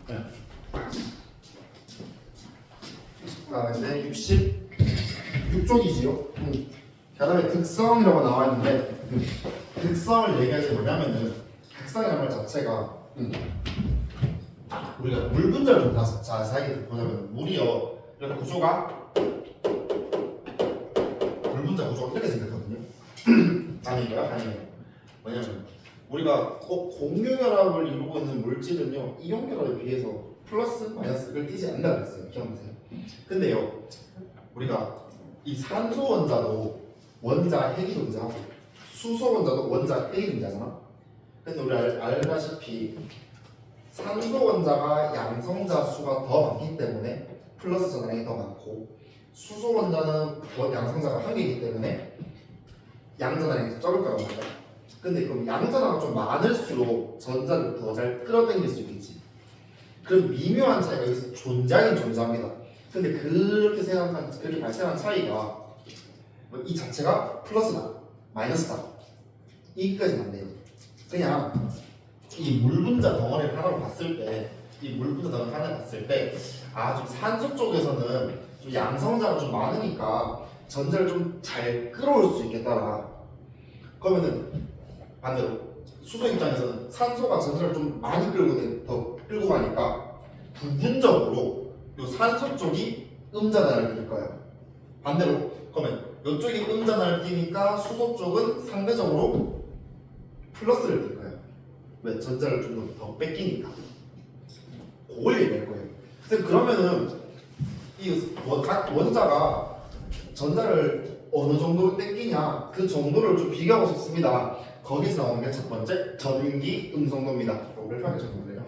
네. 이제 66쪽이지요. 그 다음에 극성이라고 나와 있는데 극성을 얘기하지 뭐냐면은 극성이라는 말 자체가 우리가 물 분자를 좀 자세하게 보자면 물이요 이런 구조가 물 분자 구조가 이렇게 생겼거든요. 아니에요? 아니에요. 뭐냐면 우리가 공유결합을 이루고 있는 물질은요 이온결합에 비해서 플러스 마이너스를 띄지 않는다고 했어요. 기억나세요? 근데요 우리가 이 산소 원자도 원자 핵이 존재하고 수소 원자도 원자 핵이 존재하잖아. 근데 우리 알다시피 산소 원자가 양성자 수가 더 많기 때문에 플러스 전항이 더 많고 수소 원자는 양성자가 한 개이기 때문에 양전항이 적을 거라고 합니다. 근데 그럼 양전항이 좀 많을수록 전자를 더 잘 끌어당길 수 있겠지. 그런 미묘한 차이가 여기서 존재하긴 존재합니다. 근데 그렇게 발생한 차이가 이 자체가 플러스다, 마이너스다 이기까지는 안 돼요. 그냥 이 물분자 덩어리를 하나로 봤을 때, 이 물분자 덩어리 하나를 봤을 때, 좀 산소 쪽에서는 좀 양성자가 좀 많으니까 전자를 좀 잘 끌어올 수 있겠다라. 그러면은 반대로 수소 입장에서는 산소가 전자를 좀 많이 더 끌고 가니까 부분적으로 이 산소 쪽이 음전환을 띄울 거예요. 반대로 그러면 이쪽이 음전환을 띄니까 수소 쪽은 상대적으로 플러스를 띄울 거예요. 왜? 전자를 좀 더 뺏기니까. 그걸 얘기할 거예요. 그러면은 각 원자가 전자를 어느 정도로 땡기냐 그 정도를 좀 비교하고 싶습니다. 거기서 나오는 게 첫 번째 전기 음성도입니다. 이걸 편하게 적어볼래요?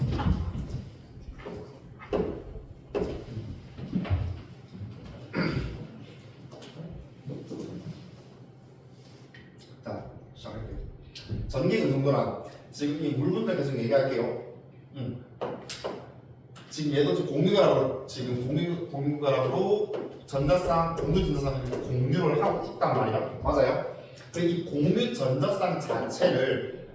자, 시작할게요. 전기 음성도란 지금 이 물분자 계속 얘기할게요. 지금 얘도 지금 공유결합으로 전자쌍, 공유 전자쌍을 공유를 하고 있단 말이야. 맞아요? 이 공유 전자쌍 자체를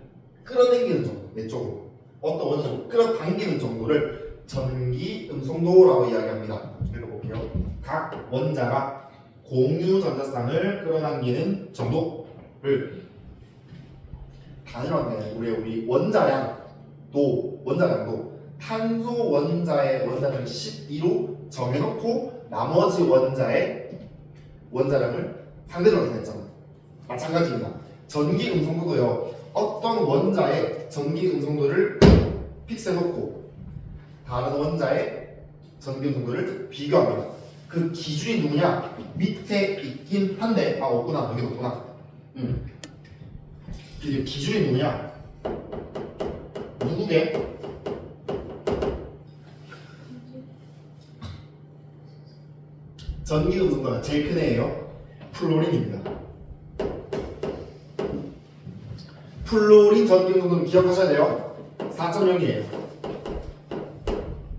끌어당기는 정도, 내 쪽으로 어떤 원자로 끌어당기는 정도를 전기 음성도라고 이야기합니다. 읽어볼게요. 각 원자가 공유 전자쌍을 끌어당기는 정도를 단일화하면 우리 원자량도 탄소 원자의 원자량을 12로 정해놓고 나머지 원자의 원자량을 상대적으로 했잖아. 마찬가지입니다. 전기 음성도도요. 어떤 원자의 전기 음성도를 픽스해놓고 다른 원자의 전기 음성도를 비교합니다. 그 기준이 누구냐? 밑에 있긴 한데 없구나. 여기 없구나. 그 기준이 누구냐? 누구게? 전기 음성도가 제일 큰 애예요. 플로린입니다. 플로린 전기 음성도는 기억하셔야 돼요. 4.0이에요.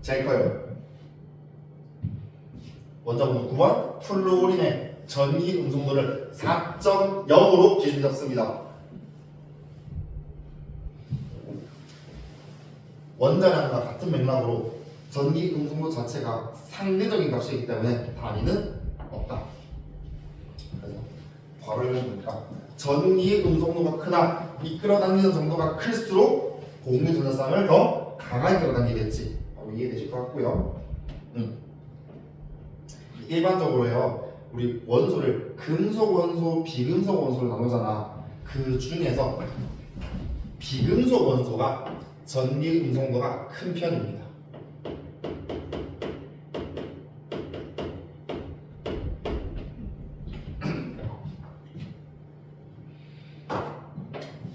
제일 커요. 원자번호 9번 플로린의 전기 음성도를 4.0으로 기준 잡습니다. 원자량과 같은 맥락으로 전기 음성도 자체가 상대적인 값이기 때문에 단위는 없다. 그래서 바로 읽어보니까 전기 음성도가 크나 이끌어당기는 정도가 클수록 공유 전자쌍을 더 강하게 끌어당기겠지. 이해되실 것 같고요. 일반적으로요, 우리 원소를 금속 원소, 비금속 원소로 나누잖아. 그 중에서 비금속 원소가 전기 음성도가 큰 편입니다.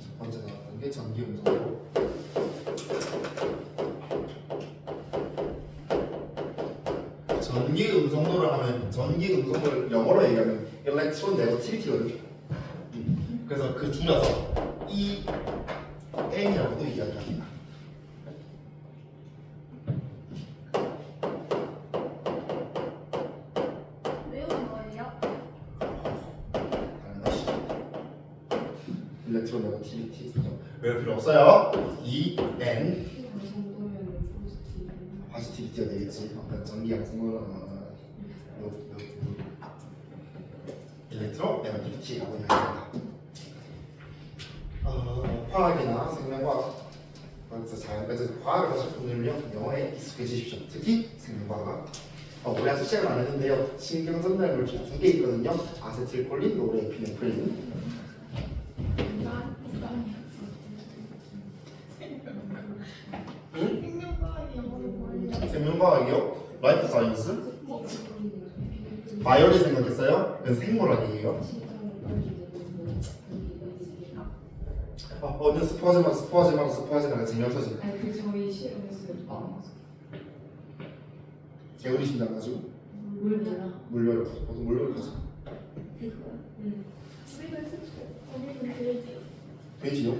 첫 번째 나왔던 게 전기 음성도. 전기 음성도를 하면 전기 음성도를 영어로 얘기하면 electron negativity거든요. 그래서 그 줄여서 EM이라고도 이야기합니다. 일렉트론 네거티비티 외울 필요 없어요. EN 띄어야 되겠지. 전기 양성은 일렉트로 네거티비티라고 이야기합니다. 화학이나 생명과학, 그래서 자연과에서 과학을 하실 분들은요 영어에 익숙해지십시오. 특히 생명과학. 우리 아직 시작을 안 했는데요. 신경 전달 물질 2개 있거든요. 아세틸콜린, 노르에피네프린. 생명과학이요? 라이프 사이언스? 바이오를 생각했어요? 그건 생물학이에요. 오늘 스포하지 마. 재미없어지. 아니 그 저희 실험했어요. 개구리 심장 가지고 물려요. 무슨 물려요? 가지. 돼지요?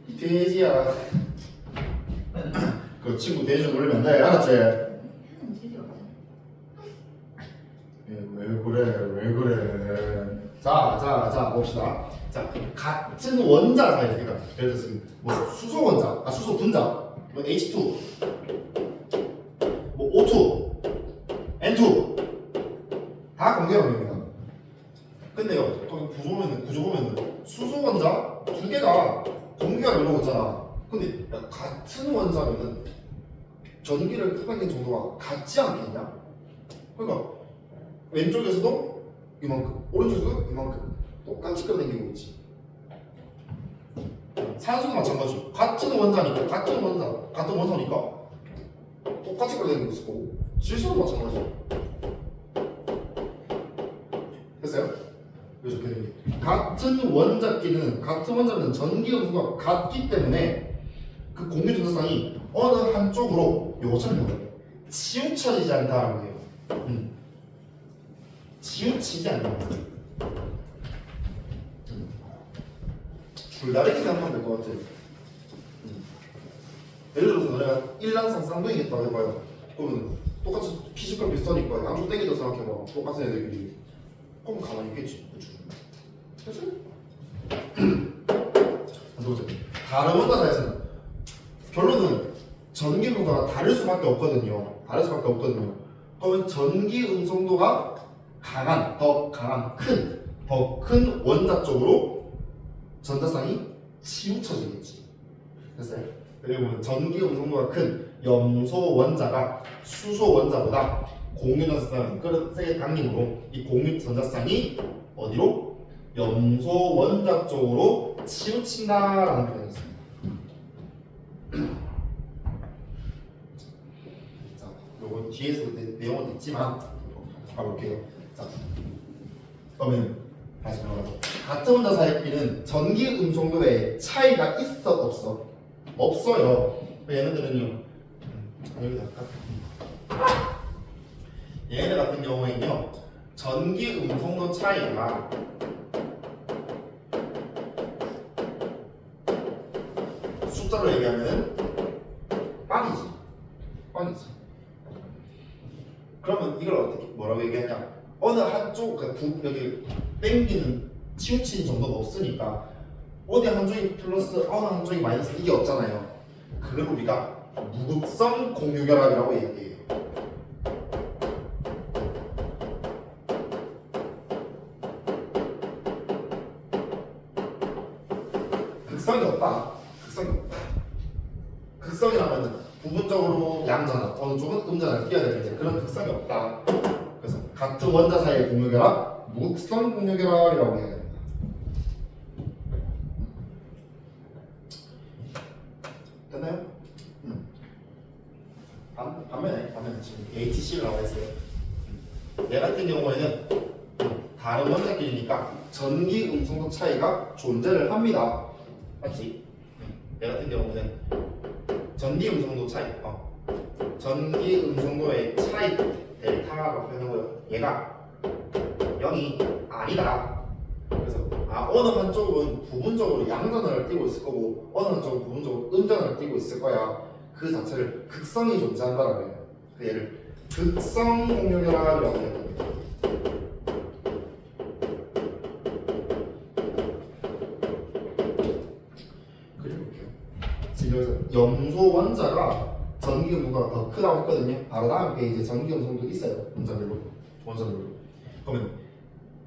이 돼지야. 그 친구 돼지 놀리면 안 돼. 알았지? 왜 그래? 자 봅시다. 자, 같은 원자 사이, 그러니까 예를 들어서 뭐 수소 원자, 수소 분자, 뭐 H2, 뭐 O2, N2 다 공개형입니다. 근데요, 또 구조 보면은 수소 원자 2개가 공개가 이루어고 있잖아. 근데 야, 같은 원자면은 전기를 흡입하는 정도가 같지 않겠냐? 그러니까 왼쪽에서도 이만큼, 오른쪽에서도 이만큼 똑같이 끌어당기고 있지. 산소도 마찬가지. 같은 원자니까, 같은 원소니까 똑같이 끌어당기고 있을 거고, 질소도 마찬가지. 됐어요? 이렇게 되는 게 같은 원자는 전기 음수가 같기 때문에 그 공유 전자쌍이 어느 한쪽으로 요것처럼 치우쳐지지 않다라는 거예요. 치우치지 않는다. 줄다리기 생각하면 될 것 같아. 예를 들어서 너네가 일란성 쌍둥이겠다고 해봐요. 그러면 똑같이 피지컬 비슷하니까 양쪽 땡기다 생각해봐. 똑같은 애들끼리. 그럼 가만히 있겠지. 그치? 됐어? 다른 원자사에서는 결론은 전기 음성도가 다를 수밖에 없거든요. 그러면 전기 음성도가 더 큰 원자 쪽으로 전자쌍이 치우쳐지겠지. 됐어요? 그리고 전기 음성도가 큰 염소 원자가 수소 원자보다 공유 전자쌍을 세게 당기므로 이 공유 전자쌍이 어디로? 염소 원자 쪽으로 치우친다라는 표현이 있습니다. 자, 요거 뒤에서 내용은 있지만 가볼게요. 자, 그러면 다시 말하죠. 같은 원자 사이끼리는 전기 음성도에 차이가 있어 없어? 없어요. 얘네들은요. 여기다 할까? 얘네들 같은 경우에는요. 전기 음성도 차이가 숫자로 얘기하면 빵이지. 그러면 이걸 어떻게 뭐라고 얘기하냐? 어느 한쪽 여기 땡기는 치우치는 정도가 없으니까 어디 한쪽이 플러스 어느 한쪽이 마이너스 이게 없잖아요. 그걸 우리가 무극성 공유결합이라고 얘기해요. 극성이 없다. 극성이라면 부분적으로 양전압, 어느 쪽은 음전압을 띄어야 되는데 그런 극성이 없다. 그래서 같은 원자 사이의 공유결합, 무극성 공유결합이라고 해야 됩니다. 됐나요? 반면에 지금 HC를 나와 있어요. 얘 같은 경우에는 다른 원자끼리니까 전기 음성도 차이가 존재를 합니다. 맞지? 얘 같은 경우는 전기 음성도 차이, 전기 음성도의 차이 델타라고 표현하고요. 얘가 0이 아니다. 그래서 어느 한쪽은 부분적으로 양전을 띄고 있을 거고 어느 한쪽은 부분적으로 음전을 띄고 있을 거야. 그 자체를 극성이 존재한다라고 해요. 그 얘를 극성 공유결합이라고 해요. 지금 여기서 염소 원자가 전기 음성도가 더 크다고 했거든요. 바로 다음 게 이제 전기 음성도 있어요. 원자별로. 그러면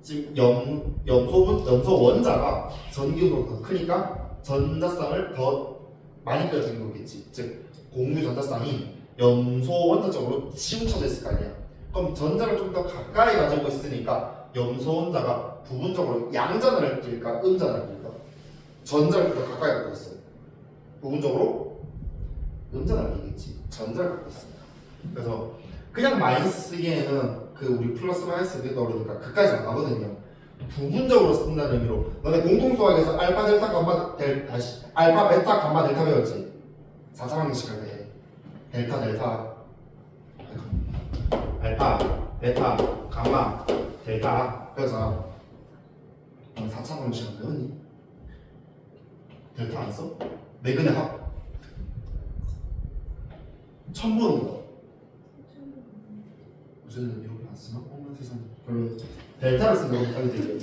지금 염소 원자가 전기 음성도가 더 크니까 전자쌍을 더 많이 끌어들인 거겠지. 즉 공유 전자쌍이 염소 원자 쪽으로 치우쳐져 있을 거 아니야. 그럼 전자를 좀 더 가까이 가지고 있으니까 염소 원자가 부분적으로 양전을 낄까 음전을 낄까? 전자를 더 가까이 갖고 있어요. 부분적으로 음전을 끼겠지. 전자를 갖고 있습니다. 그래서 그냥 마이너스 쓰기에는 그 우리 플러스 마이너스 그게 떠오르니까 그까지 안 가거든요. 부분적으로 쓴다는 의미로 너네 공통수학에서 알파 델타 감마 알파 베타 감마 델타 배웠지? 4차 방정식 할 때 델타 알파 베타 감마 델타 그래서 4차 방정식 안 배웠니? 델타 안 써? 내근의 합 처음 보는 거 무슨 이렇게 안 쓰나? 어머 세상에 별로 델타를 쓴다고 생각이 들려요.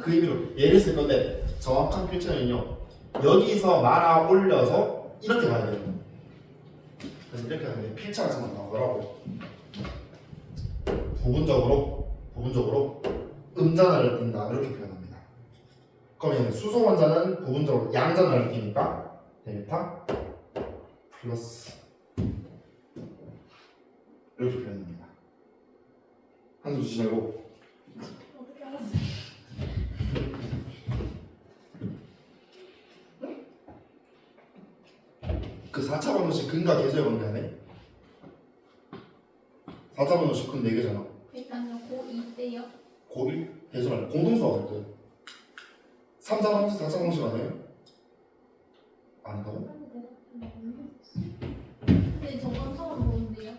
그 의미로 얘를 쓸 건데 정확한 필체는요 여기서 말아 올려서 이렇게 가야 돼요. 그래서 이렇게 하면 필체가 정말 나오더라고. 부분적으로 음전을 띈다 이렇게 표현합니다. 그러면 수소 원자는 부분적으로 양전을 띠니까 델타 플러스 이렇게 표현합니다. 한숨 쉬지 말고. 어떻게 알았어요? 그 4차 방정식 근과 계수의 관계네. 4차 방정식 근 4개잖아. 일단요 고2 때요. 고1 계수 말고 공동수학 할 때. 3차 방정식 4차 방정식 아니에요? 아닌가요? 근데 저건 처음 보는데요.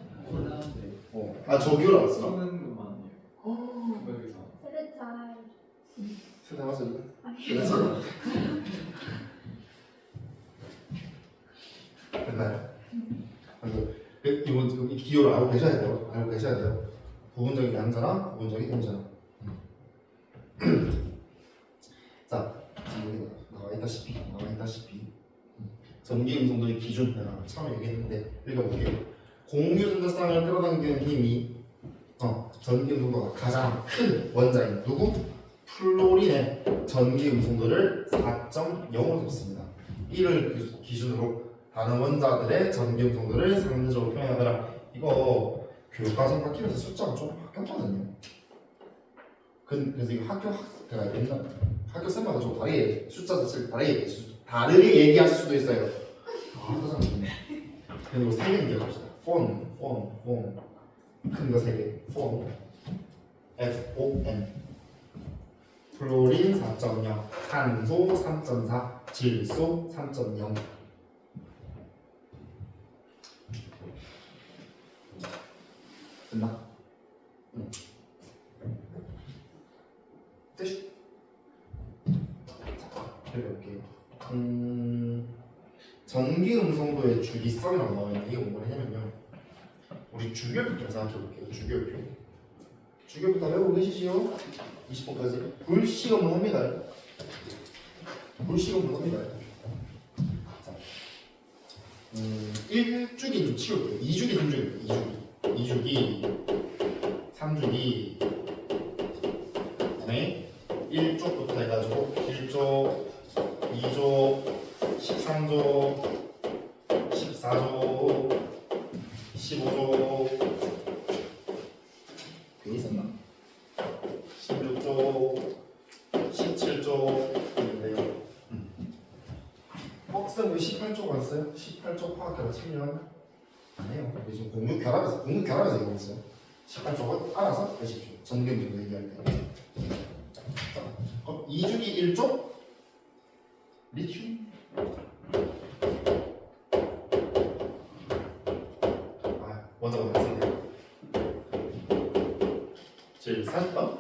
아 저기로 안 쓰나? 쓰는 것만 여기서 세대차 세대 맞아요? 아니 그래서 됐나요? 그래서 이건 이 기호를 알고 계셔야 돼요. 부분적인 양자나 부분적인 음자나. 자, 지금 나와 있다시피 전기 음성도의 기준 내가 처음에 얘기했는데 읽어볼게요. 공유 전자쌍을 끌어당기는 힘이 전기 음성도가 가장 큰 원자인 누구? 플로린의 전기 음성도를 4.0으로 줬습니다. 이를 기준으로 다른 원자들의 전기 음성도를 상대적으로 표현하더라. 이거 교육과정 바뀌면서 숫자가 좀 바뀌었거든요. 그래서 이거 제가 옛날 학교 쌤마다 좀 숫자 자체를 다르게 얘기하실 수도 있어요. 그렇잖아요. 그리고 세 개는 기억합시다. 폰, 큰 거 세 개. 폰, FON. 플로린 4.0, 산소 3.4, 질소 3.0. 됐나? 응. 끝. 해볼게요. 전기 음성도의 주기성이라고 나오는데 이게 뭐가냐면요. 우리 주기율표 생각해볼게요. 주기율표 다 외우고 계시지요? 20번까지 불시험을 합니다. 자, 1주기 좀 치울게요. 2주기, 3주기, 3주기, 그다음에 1쪽부터 해가지고 1쪽, 2쪽, 13조, 14조, 15조, 그 있었나? 16조, 17조 있는데요. 쌤 왜 18조 안 써요? 18조 화학결합 측면 안 해요. 지금 공유 결합에서 얘기하고 있어요. 18조가 알아서 되십시오. 전기음성도 얘기할 때. 자, 그럼 2주기 1조 리튬. 원자가 됐습니다. 제일 40번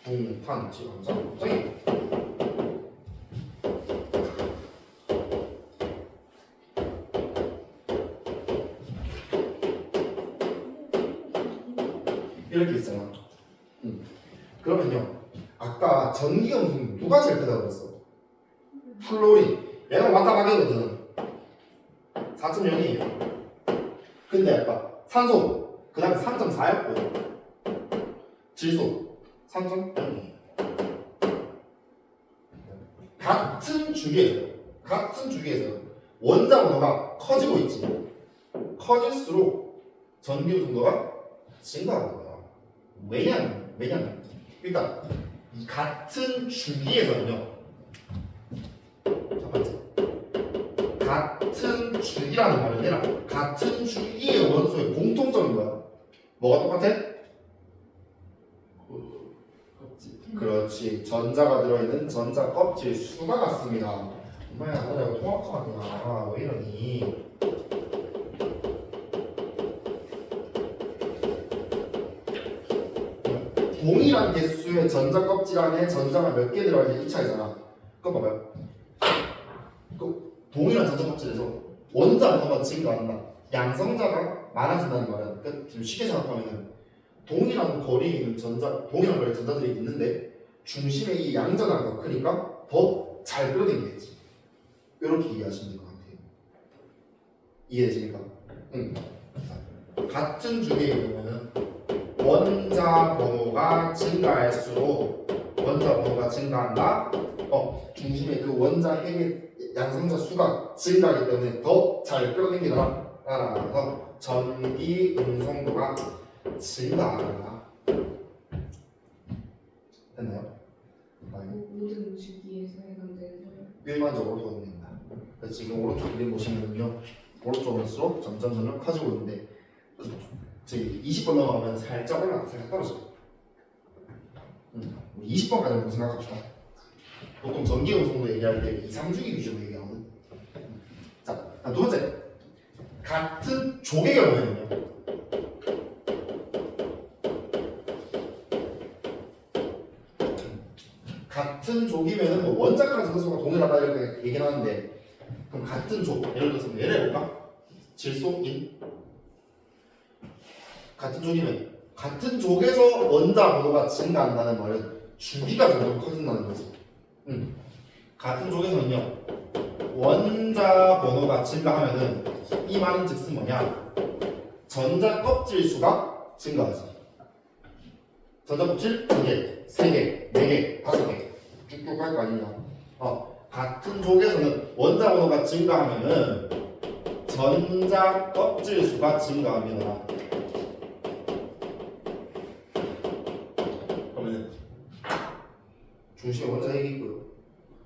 동탄 지방자 갑자기 이렇게 있잖아. 그러면요 아까 전기음성 누가 제일 크다고 그랬어? 플로린. 얘가 왔다 가게거든. 4.0이에요. 근데 아까 산소 그 다음에 3.4였고 질소 3.0이에요. 같은 주기에서 원자 번호가 커지고 있지. 커질수록 전기요 정도가 증가하는 거야. 왜냐면 일단 이 같은 주기에서는요. 첫 번째 같은 주기라는 말은 해라. 같은 주기의 원소의 공통점인 거야. 뭐가 똑같아? 그렇지. 전자가 들어있는 전자 껍질 수가 같습니다. 엄마야, 나 이거 통합하냐? 왜 이러니? 동일한 개수의 전자 껍질 안에 전자가 몇 개 들어있는지 이 차이잖아. 그럼 봐봐요. 동일한 전자 껍질에서 원자 번호가 증가한다. 양성자가 많아진다는 말은 그러니까 지금 쉽게 생각하면은 동일한 거리에 있는 동일한 거리의 전자들이 있는데 중심에 이 양전하가 더 크니까 더 잘 끌어당기겠지. 이렇게 이해하시면 될 것 같아요. 이해되십니까? 응. 같은 주기의 경우는 원자 번호가 증가할수록 원자 번호가 증가한다. 중심에 그 원자 핵의 양성자 수가 증가하기 때문에 더 잘 끌어당기더라. 따라서 전기 운송도가 증가하다. 됐나요? 모든 주기에서 해당되는 일반적으로 도움됩니다. 그래서 지금 오른쪽 그림 보시면요, 오른쪽일수록 점점 커지고 있는데 저기 20번 넘어가면 살짝 올라가 살짝 떨어져. 20번까지 한번 생각합시다. 보통 전기 운송도 얘기할 때 2, 3주기 위주로 얘기하거든. 자, 두 번째 같은 족의 경우에는요. 같은 족이면은 뭐 원자까지 선수가 동일하다 이렇게 얘기는 하는데 그럼 같은 족 예를 들어서 예를 해볼까? 질소인 같은 족이면 같은 족에서 원자 번호가 증가한다는 말은 주기가 점점 커진다는 거지. 같은 족에서는요 원자 번호가 증가하면은 이 말은 즉슨 뭐냐? 전자 껍질 수가 증가하지. 전자 껍질 2개, 3개, 4개, 5개 쭉쭉 할 거 아니냐. 같은 족에서는 원자 번호가 증가하면은 전자 껍질 수가 증가합니다. 그러면 중심에 원자 핵이 있고요.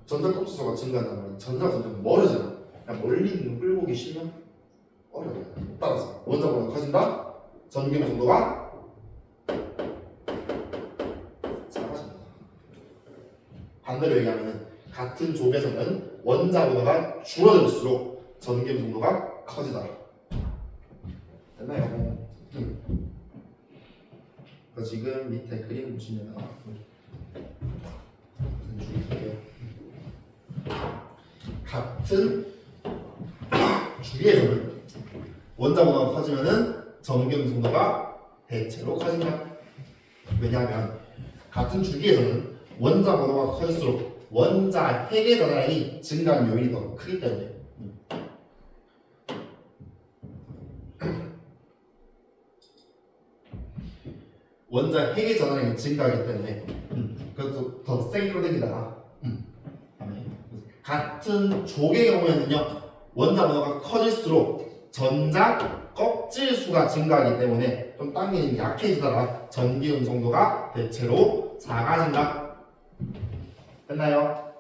전자 껍질 수가 증가한다는 말은 전자가 점점 멀어져요. 그냥 멀리 있는 끌고 계시면 어려워요. 따라서 원자 번호가 커진다. 전기 정도가 반대로 얘기하면 같은 족에서는 원자 번호가 줄어들수록 전기 정도가 커지다. 됐나요? 그래서 지금 밑에 그림 보시면 같은 주기에서는 원자 번호가 커지면은 전기 정도가 대체로 커진다. 왜냐하면 같은 주기에서는 원자 번호가 커질수록 원자 핵의 전하량이 증가하는 요인이 더 크기 때문에. 원자 핵의 전하량이 증가하기 때문에 그래서 더 세게 끌어당기다가 같은 족의 경우에는요 원자 번호가 커질수록 전자 껍질 수가 증가하기 때문에 좀 당기는 게 약해지다가 전기 운송도가 대체로 작아진다. 됐나요?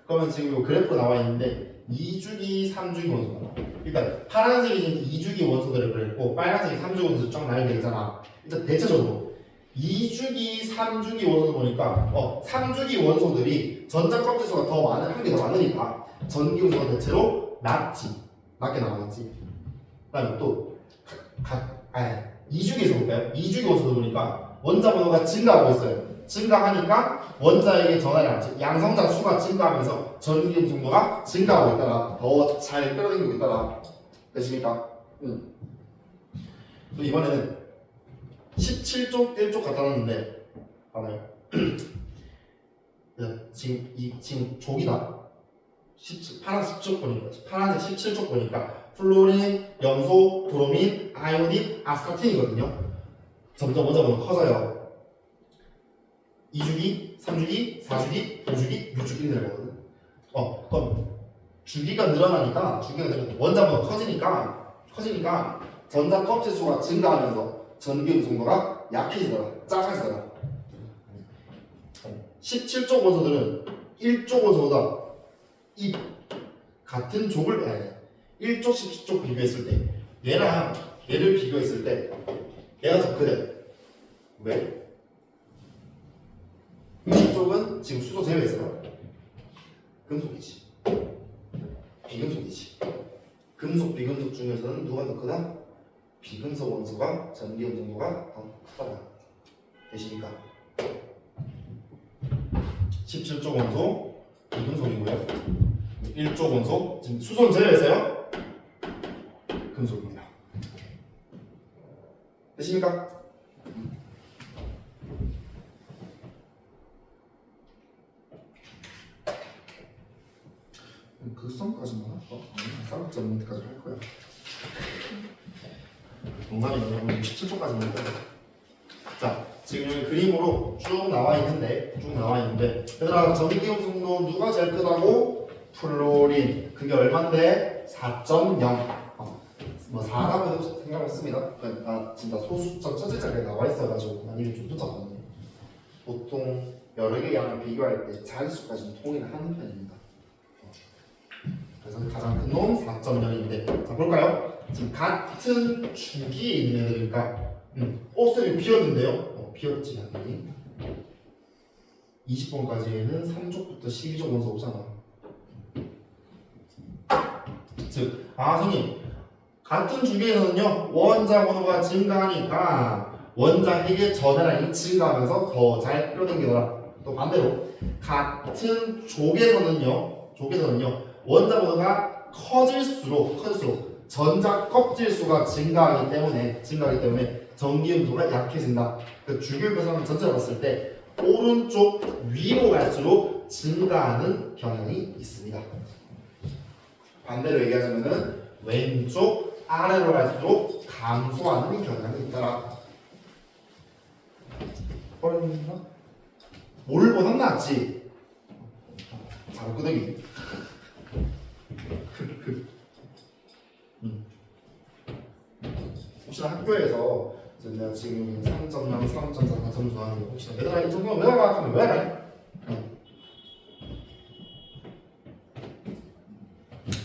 그러면 지금 이 그래프 나와 있는데 2주기, 3주기 원소가 일단 파란색이 2주기 원소들을 그랬고 빨간색이 3주기 원소 쫙 나열되어 있잖아. 일단 대체적으로 2주기, 3주기 원소 보니까 3주기 원소들이 전자 껍질 수가 더 많은 한 개 더 많으니까 전기 운송은 대체로 낮게 나오겠지. 그다음에 또 2주기에서 볼까요? 2주기 원소들 보니까 원자 번호가 증가하고 있어요. 증가하니까 원자에게 전하량, 즉 양성자 수가 증가하면서 전기 운송도가 증가하고 있다가 더 잘 끌어당기고 있다가 되십니까? 또 이번에는 17쪽 1쪽 갖다 놨는데 봐봐요. 지금 족이다. 파란색 17쪽 보니까 파란색 17쪽 보니까 플로린, 염소, 브로민, 아이오딘, 아스타틴이거든요. 점점 원자번호 커져요. 2주기, 3주기, 4주기, 5주기, 6주기 늘거든. 그럼 주기가 늘어나니까 원자번호 커지니까 전자 껍질 수가 증가하면서 전기 음성도가 약해지더라. 작아지더라. 17쪽 원소들은 1쪽 원소보다 이 같은 족을 1쪽 17쪽 비교했을 때 얘를 비교했을 때 얘가 더 크대. 왜? 17쪽은 지금 수소 제외했어요. 금속이지. 비금속이지. 금속, 비금속 중에서는 누가 더 크다? 비금속 원소가 전기 음성도가 더 크다. 되십니까? 17쪽 원소 비금속이고요. 1쪽 원소 지금 수소는 제외했어요. 금속입니다. 되십니까? 극성까지만 할까? 쌍점까지 할 거야. 농담이에요. 여러분 17초까지만 할 거야. 자, 지금 여기 그림으로 쭉 나와 있는데 얘들아 전기 음성도 누가 제일 크다고? 플로린. 그게 얼마인데? 4.0. 뭐 4라고 해도 생각했습니다. 진짜 소수점 첫째 자리에 나와 있어가지고 많이 좀 붙었거든요. 보통 여러 개 양을 비교할 때 자릿수까지 좀 통일을 하는 편입니다. 그래서 가장 큰 놈 4.0인데 자 볼까요? 지금 같은 주기에 있는 애들이니까 쌤이 비었는데요? 비었지 당연히 20번까지는 3족부터 12족 원소 오잖아. 즉 선생님 같은 주기에서는요 원자 번호가 증가하니까 원자 핵의 전해량이 증가하면서 더 잘 끌어당기더라. 또 반대로 같은 족에서는요 원자 번호가 커질수록 전자 껍질 수가 증가하기 때문에 전기 음도가 약해진다. 그 주기율 계산을 전체로 봤을 때 오른쪽 위로 갈수록 증가하는 경향이 있습니다. 반대로 얘기하자면은 왼쪽 아래로 갈수록 감소하는 경향이 있더라. 어렵나? 뭘보단 낫지? 바로 끄덕이. 혹시나 학교에서 내가 지금 3.0, 3.4, 4점 좋아하는데 혹시나 얘들아 이 정도면 외워라 하면 외워라.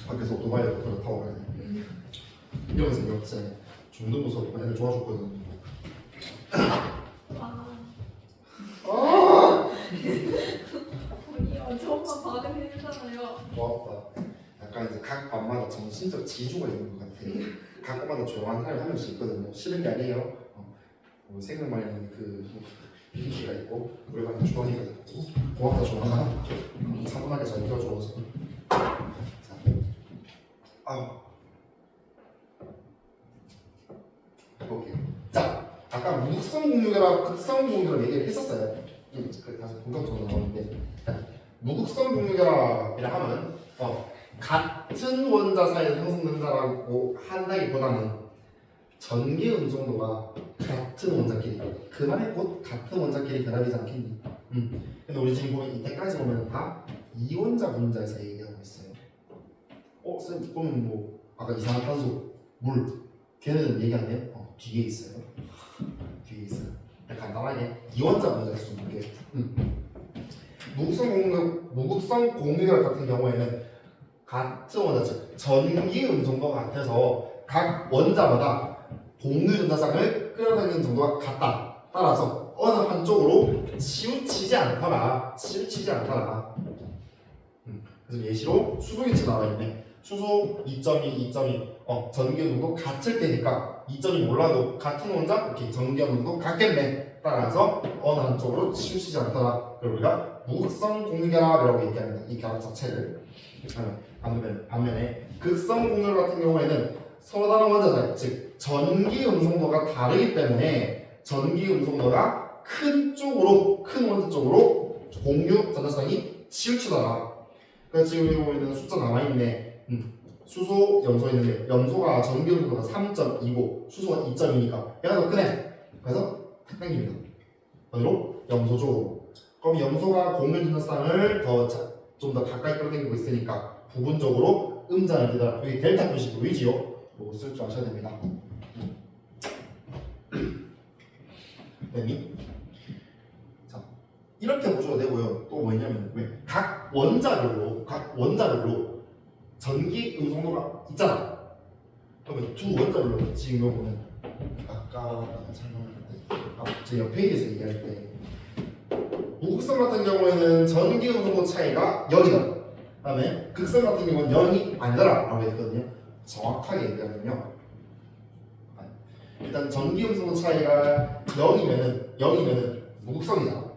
밖에서 오토바이를 타고 가야 돼. 이러면서 이렇게 중등부서 애들 좋아졌거든. 저만 받으면 되잖아요. 고맙다. 약간 이제 각 반마다 정신적 지주가 있는 것 같아. 각 반마다 조용한 사람이 한 명씩 있거든요. 싫은 게 아니에요. 생각만이 그 민기가 있고 우리 반에 주원이가 있고 고맙다 주원아. 차분하게 잘 들어줘서. 볼게요. 자, 아까 무극성 공유계랑 극성 공유계를 얘기를 했었어요. 다시 본격적으로 나오는데 무극성 공유계라고 하면 같은 원자 사이에서 형성된다라고 한다기보다는 전기 음성도가 같은 원자끼리 그 말에 곧 같은 원자끼리 결합이지 않겠니? 근데 우리 지금 보면 이때까지 보면 다 이원자 분자에서 얘기하고 있어요. 쌤 보면 뭐 아까 이산화탄소, 물 걔네는 얘기 안 해요? 뒤에 있어요. 뒤에 있어요. 간단하게 이원자 분자에서 좀 볼게요. 무극성 공유결 같은 경우에는 같은 원자, 즉 전기 음성도가 같아서 각 원자마다 공유 전자쌍을 끌어당기는 정도가 같다. 따라서 어느 한쪽으로 치우치지 않더라. 그래서 예시로 수소기체 나와 있네. 수소 2.2, 2.2. 전기 음성도 같을 테니까 2.2 몰라도 같은 원자 이렇게 전기 음성도 같겠네. 따라서 어느 한쪽으로 치우치지 않더라. 그걸 우리가 무극성 공유결합이라고 얘기합니다. 이 결합 자체를. 반면에 극성 공유결 같은 경우에는 서로 다른 원자 사이, 즉 전기 음성도가 다르기 때문에 전기 음성도가 큰 원자 쪽으로 공유 전자쌍이 치우치더라. 그러니까 지금 이거 보면 숫자 남아있네. 수소, 염소 있는데 염소가 전기 음성도가 3.2고 수소가 2.2니까 얘가 더 크네. 그래서 탁 당깁니다. 어디로? 염소 쪽으로. 그럼 염소가 공유 전자쌍을 좀 더 가까이 끌어당기고 있으니까 부분적으로 음자를 띠더라. 여기 델타 표시 보이지요? 이거 쓸 줄 아셔야 됩니다. 됐니? 자, 이렇게 보셔도 되고요. 또 뭐냐면 각 원자별로 전기 음성도가 있잖아. 그러면 두 원자별로 지금 이거 보면 아까 설명할 제 옆에 있어서 얘기할 때 무극성 같은 경우에는 전기 음성도 차이가 0이다. 그다음에 극성 같은 경우는 0이 아니다라 라고 했거든요. 정확하게 얘기하면요. 일단 전기 음성도 차이가 0이면은 무극성이잖아.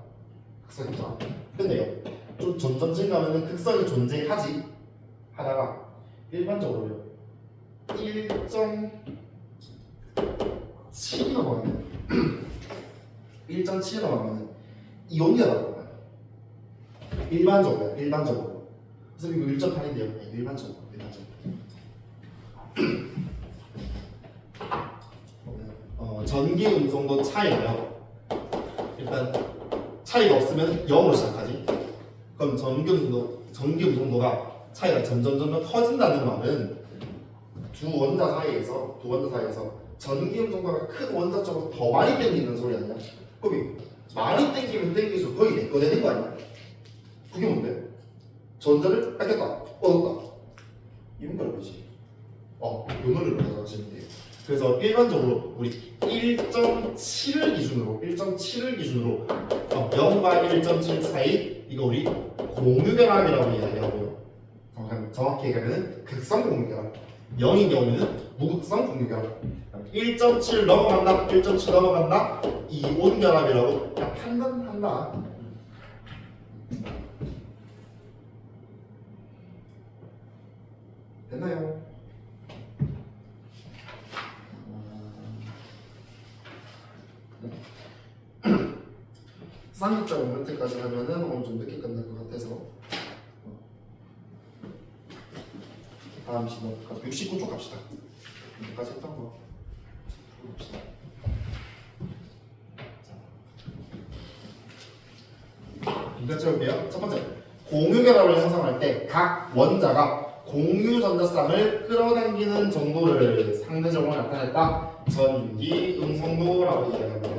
극성이잖아. 근데요. 좀 점점 증가하면 극성이 존재하지 하다가 일반적으로요. 1.7이 넘어가면 1.7이 넘어가면 이온이라고 봐요. 일반적으로. 그래서 이거 1.8인데요. 네, 일반적으로. 전기 음성도 차이가요. 일단 차이가 없으면 0으로 시작하지. 그럼 전기 음성도가 차이가 점점 커진다는 말은 두 원자 사이에서 전기 음성도가 큰 원자 쪽으로 더 많이 땡기는 소리 아니야? 그럼 많이 땡기면 땡길수록 거의 내 거 되는 거 아니야? 그게 뭔데? 전자를 뺏겼다, 얻었다. 이런 거라 그러지. 요 논리로 가져가시면 돼요. 그래서 일반적으로 우리 1.7을 기준으로 0과 1.7 사이 이거 우리 공유결합이라고 이야기하고요. 정확히 얘기하면 극성 공유결합. 0인 경우에는 무극성 공유결합. 1.7 넘어간다 이온결합이라고 그냥 판단한다. 됐나요? 쌍극자 모멘트까지 하면은 오늘 좀 늦게 끝날 것 같아서 다음 시간 69쪽 갑시다. 여기까지 했던 거 봅시다. 이거 채울게요. 첫 번째, 공유결합을 형성할 때 각 원자가 공유 전자쌍을 끌어당기는 정도를 상대적으로 나타냈다. 전기 음성도라고 이야기합니다.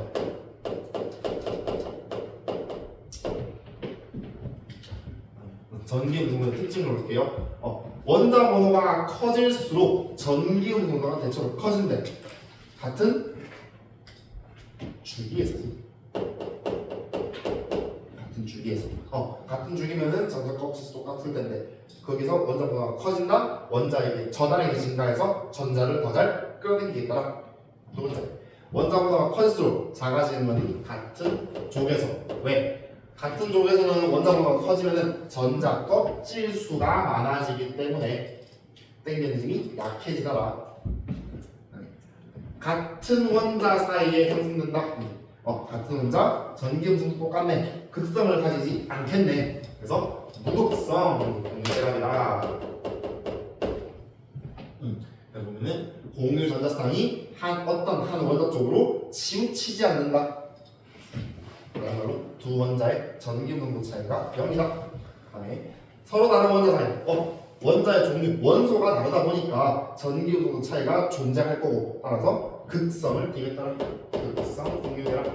전기 음성도의 특징을 볼게요. 원자 번호가 커질수록 전기 음성도가 대체로 커진대. 같은 주기에서. 같은 주기면은 전자 값이 똑같을 텐데 거기서 원자 번호가 커진다. 원자에게 전하량이 증가해서 전자를 더 잘 끌어당기겠다. 두 번째, 원자 번호가 커질수록 작아지는 건 같은 족에서. 왜? 같은 족에서는 원자 번호가 커지면은 전자 껍질 수가 많아지기 때문에 땡기는 힘이 약해지더라. 같은 원자 사이에 형성된다. 같은 원자 전기 음성도 똑같네. 극성을 가지지 않겠네. 그래서 무극성 공유결합이다. 보면은 공유 전자쌍이 어떤 한 원자 쪽으로 치우치지 않는다. 그야말로 두 원자의 전기 음성도 차이가 0이다. 다음에 서로 다른 원자 사이. 원자의 종류, 원소가 다르다 보니까 전기 음성도 차이가 존재할 거고 따라서 극성을 띠겠다. 극성 공유결합.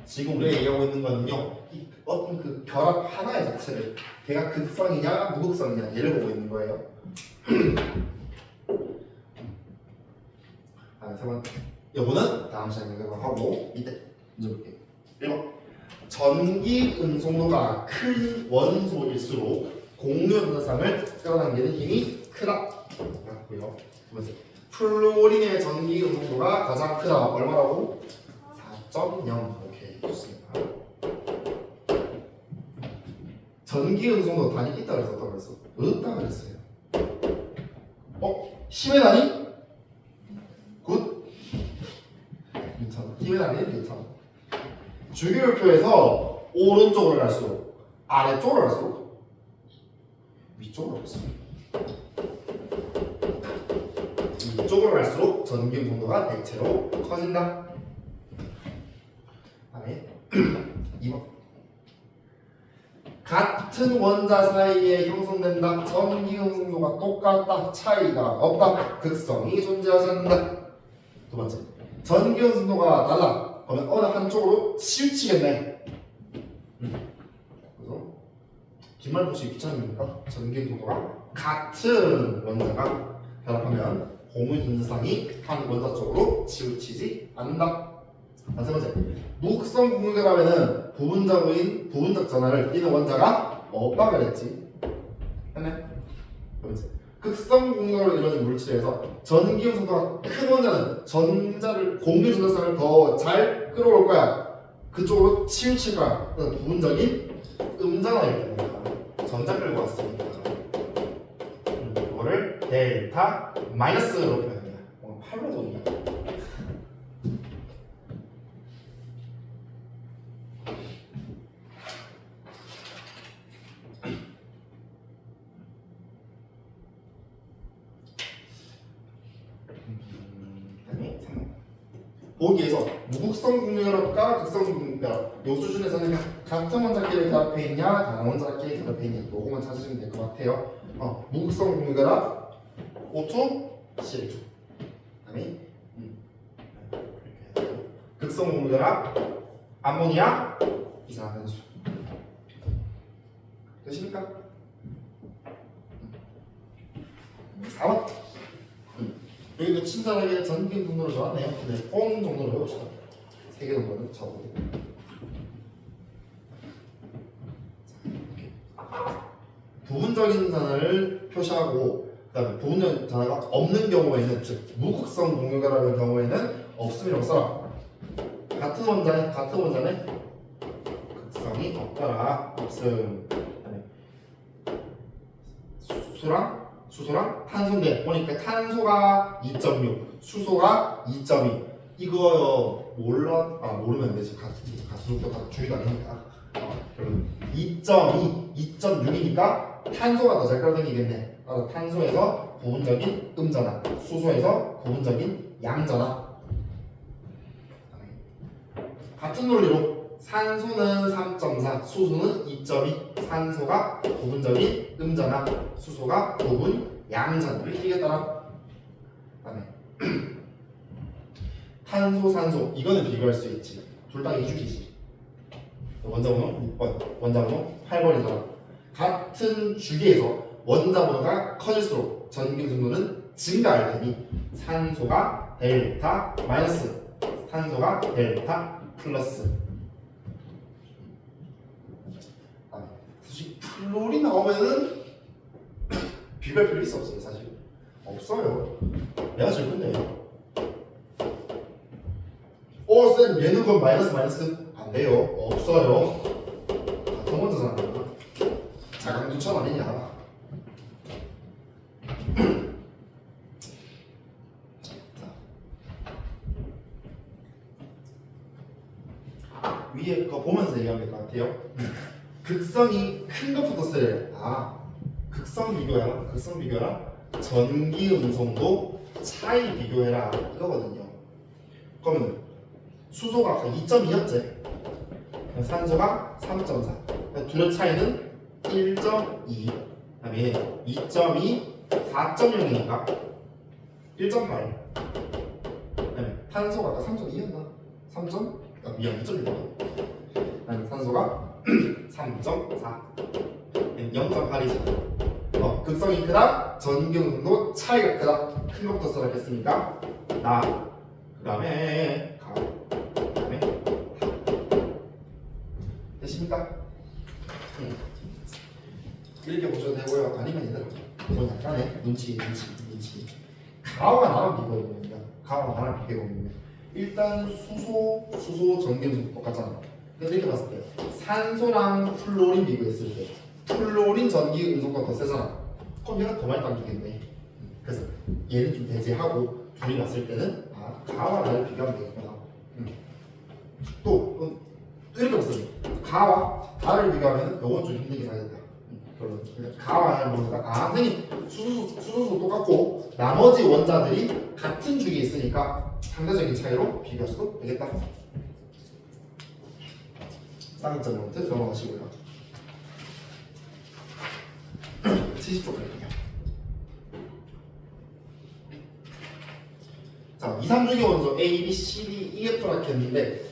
지금 우리가 얘기하고 있는 거는요, 어떤 그 결합 하나의 자체를 걔가 극성이냐 무극성이냐 얘를 보고 있는 거예요. 세 번째, 요거는 다음 시간에 하고 이때 문제 볼게요. 1번, 전기 음성도가 큰 원소일수록 공유 전자쌍을 끌어당기는 힘이 크다. 맞고요. 두 번째, 플루오린의 전기 음성도가 가장 크다. 얼마라고? 4.0. 오케이, 좋습니다. 전기 음성도 단위 있다 그랬어, 없다 그랬어? 없다 그랬어요. 10의 단위? 굿. 괜찮아. 10의 단위는 괜찮아. 주기율표에서 오른쪽으로 갈수록 아래쪽으로 갈수록 이쪽으로 가겠습니다. 이쪽으로 갈수록 전기 정도가 대체로 커진다. 다음에 2번. 같은 원자 사이에 형성된다. 전기 응성도가 똑같다. 차이가 없다. 극성이 존재하지 않는다. 두 번째. 전기 응성도가 달라. 그러면 어느 한쪽으로 치우치겠네. 그래서 뒷말 보시기 귀찮으니까 전기 응성도가 같은 원자가 결합하면 고무 분자상이 한 원자 쪽으로 치우치지 않는다. 세 번째, 무극성 공유결합에는 부분적 전하를 띠는 원자가 없다 그랬지. 했네. 세 번째, 극성 공유결합으로 이루어진 물질에서 전기 형성도가 큰 원자는 전자를 공유 전자상을 더 잘 끌어올 거야. 그쪽으로 치우칠 거야. 그래서 부분적인 음전하기 때문에 전자 끌고 왔으니까 이거를 델타 마이너스로 표현합니다. 뭔가 팔로 돈이야. 보기에서 무극성 공유결합과 극성 공유결합 요 수준에서는 같은 원자끼리 결합해 있냐 다른 원자끼리 결합해 있냐 요거만 찾으시면 될 것 같아요. 무극성 공유결합 O2, CH2 그다음에 극성 공유결합 암모니아 이산화탄소 되십니까? 4번 여기도 친절하게 전기 정도로 적었네요. 근데 폰 정도로 해봅시다. 3개 정도는 적어보고. 부분적인 전하를 표시하고 그다음에 부분적인 전하가 없는 경우에는 즉 무극성 공유결합의 경우에는 없음이라고 써라. 같은 원자는 극성이 없더라. 없음. 그다음에 수소랑 탄소인데 보니까 탄소가 2.6, 수소가 2.2. 이거 모르면 안 되지. 같은 것도 다 주의가 아니니까. 2.2, 2.6이니까 탄소가 더 잘 끌어당기겠네. 따라서 탄소에서 부분적인 음전하, 수소에서 부분적인 양전하. 같은 논리로 산소는 3.4, 수소는 2.2, 산소가 부분적인 음전하, 수소가 부분 양전을 띠겠더라. 그다음에 탄소, 산소 이거는 비교할 수 있지. 둘 다 2주기지. 원자번호 6번, 원자번호 8번이잖아. 같은 주기에서 원자번호가 커질수록 전기 정도는 증가할 테니 산소가 델타 마이너스, 산소가 델타 플러스. 사실 플로리 나오면은 비교할 필요 있어 없어요? 사실 없어요. 내가 제일 큰데요. 쌤 얘는 그럼 마이너스 안 돼요. 없어요. 같은 원자잖아. 자강두천 아니냐. 위에 거 보면서 얘기하면 될 것 같아요. 극성이 큰 것부터 쓰래요. 극성 비교해라. 전기 음성도 차이 비교해라 이거거든요. 그러면 수소가 아까 2.2였지. 산소가 3.4. 둘의 차이는 1.2. 그다음에 2.2, 4.0이니까 1.8. 그다음에 탄소가 아까 3.2였나? 2.6이거든. 산소가 3.4. 0.8이죠. 극성이 크다, 전기 응성도 차이가 크다. 큰 것부터 써라겠습니까? 그 다음에 되십니까? 이렇게 보셔도 되고요. 아니면 얘들아 이건 약간의 눈치. 가와 나랑 비교해보면 일단 수소 전기 응성도 똑같잖아. 근데 이렇게 봤을 때 산소랑 플로린 비교했을 때 플로린 전기 응성도가 더 세잖아. 그럼 얘가 더 많이 당기겠네. 그래서 얘는 좀 배제하고 둘이 봤을 때는 가와 나를 비교하면 되겠구나. 또 이렇게 봤어요. 가와 나를 비교하면 요건 좀 힘들긴 하겠다. 결론. 그러니까 가와 뭐가 선생님 수소수 똑같고 나머지 원자들이 같은 주기에 있으니까 상대적인 차이로 비교할 수도 되겠다. 쌍점 노트 들어가시고요. 70쪽 갈게요. 자, 2, 3주기 원소 A, B, C, D, EF라고 했는데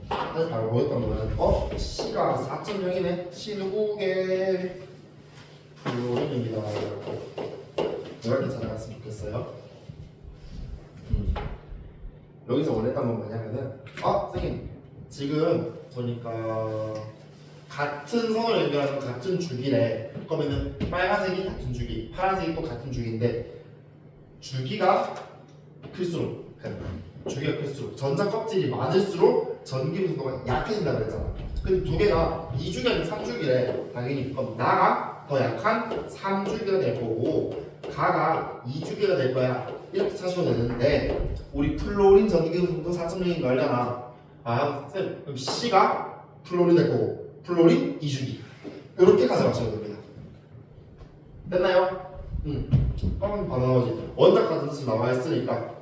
사실 바로 보였던 거는 C가 4.0이네. C 누구게? 블루린입니다. 이렇게 찾아갔으면 좋겠어요. 여기서 원했던 건 뭐냐면은 선생님 지금 보니까 같은 선을 연결하는 같은 주기래. 그러면은 빨간색이 같은 주기, 파란색이 또 같은 주기인데 주기가 클수록 주기가 클수록 전자 껍질이 많을수록 전기 분도가 약해진다 그랬잖아. 근데 두 개가 2주기 아니면 3주기래. 당연히 그럼 나가 더 약한 3주기가 될 거고 가가 2주기가 될 거야. 이렇게 찾으면 되는데 우리 플로린 전기 분도 4.0인 거 알잖아. 쌤 그럼 C가 플로린 될 거고 플로린 2주기 이렇게 가져가셔야 됩니다. 됐나요? 그럼 바로 나머지 원자 같은 뜻이 나와 있으니까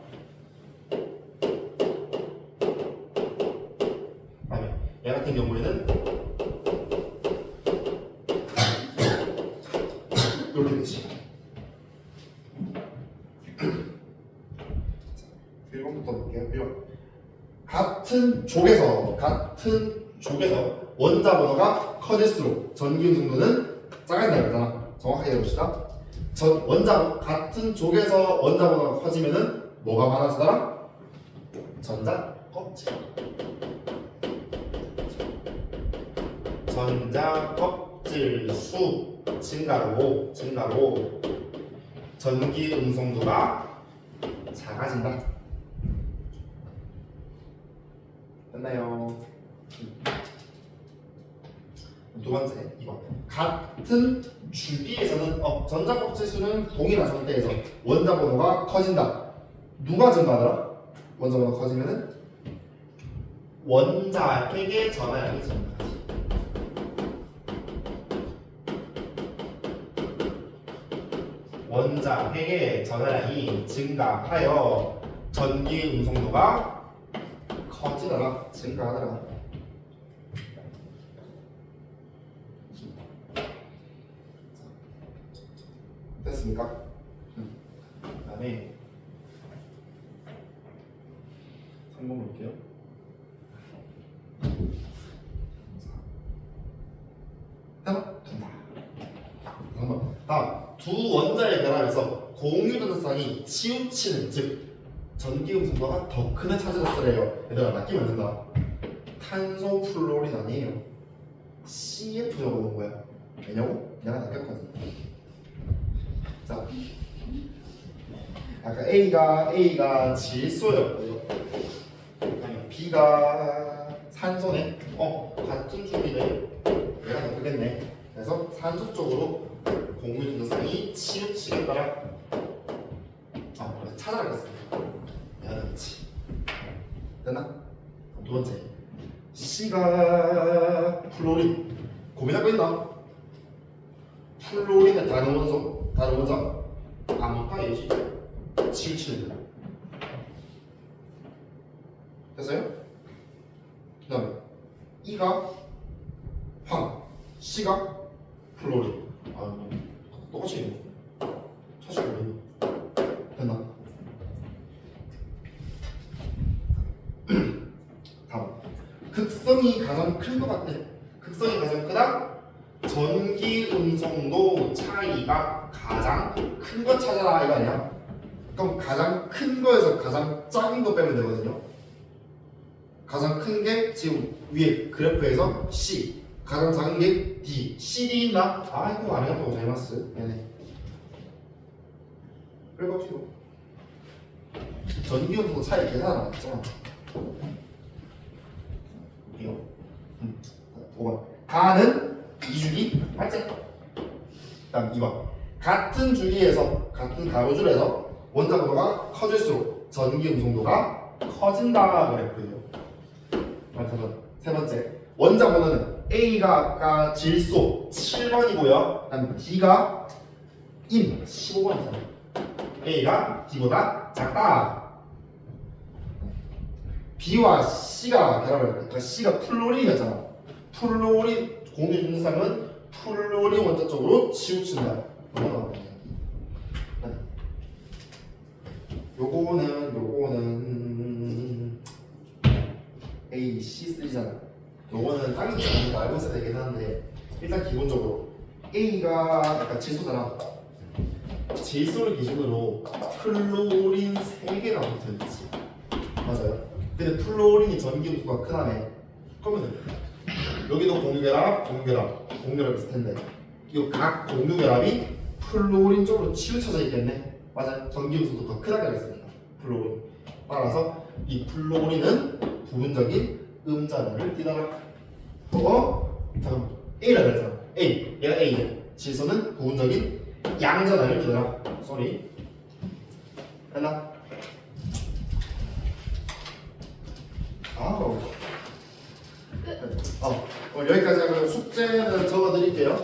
얘 같은 경우에는 이렇게 되지. 1번부터 볼게요. 1번. 같은 족에서 원자 번호가 커질수록 전기 운송도는 작아진다 그랬잖아. 정확하게 해봅시다. 같은 족에서 원자 번호가 커지면은 뭐가 많아지더라? 전자 껍질. 전자 껍질 수 증가로 전기 운송도가 작아진다. 됐나요? 두 번째 2번. 같은 주기에서는 전자 껍질 수는 동일한 상태에서 원자 번호가 커진다. 누가 증가하더라? 원자 번호가 커지면은 원자핵의 전하량이 증가하지. 원자핵의 전하량이 증가하여 전기 운송도가 커지더라. 증가하더라. 됐습니까? 그 다음에 3번 볼게요. 다음 두 원자의 결합에서 공유 전자쌍이 치우치는 즉 전기 음성도가 더 큰 애 찾아졌어요. 얘들아 낚이면 안 된다. 탄소 플로린 아니에요. CF 적어놓은 거야. 왜냐고? 내가 낚였거든. 자, 아까 A가 질소였고요. 아니 B가 산소네. 같은 주기네. 얘가 더 크겠네. 그래서 산소 쪽으로 공유 전자쌍이 치우치겠더라. 찾아가겠습니다. 내가 그렇지. 됐나? 두 번째 C가 플로린. 고민하고 있나? 플로린의 다른 원자 암흑과 예시 치우치는. 됐어요? 그 다음에 E가 황, C가 플로린. 똑같이 있네. 찾으면 됐나? 다음 극성이 가장 큰 것 같아. 극성이 가장 크다. 전기 운송도 차이가 가장 큰 거 찾아라 이거 아니야? 그럼 가장 큰 거에서 가장 작은 거 빼면 되거든요. 가장 큰 게 지금 위에 그래프에서 C, 가장 작은 게 D. CD 있나? 이거 안 해도 잘맞스. 네네. 그래가지고 전기 운송 차이 계산 안 했잖아. 이거 5번 가는 2주기 맞지? 다음 2번 같은 주기에서 같은 가로줄에서 원자 번호가 커질수록 전기 운송도가 커진다 그랬고요. 세 번째 원자 번호는 A가 아까 질소 7번이고요. 그다음 D가 임 15번이잖아요. A가 D보다 작다. B와 C가 결합을 그러니까 C가 플로린이었잖아. 플로린 공유 증상은 플로린 원자 쪽으로 치우친다. 요거는 A, C3잖아. 요거는 쌍이 아니까 알고 있어야 되긴 하는데 일단 기본적으로 A가 약간 질소잖아. 질소를 기준으로 플로린 3개가 붙어있지. 맞아요. 근데 플로린이 전기도수가 크다네. 그러면 여기도 공유결합 있을 텐데 이 각 공유결합이 플로린 쪽으로 치우쳐져 있겠네. 맞아요. 전기도수도 더 크다고 했습니다. 플로린. 따라서 이 플로린은 부분적인 음자를 띠더라. 잠깐만. A라 그랬잖아. A. 얘가 A야. 질소는 부분적인 양자단을 띠더라. 쏘리. 됐나? 오늘 여기까지 하고 숙제는 적어드릴게요.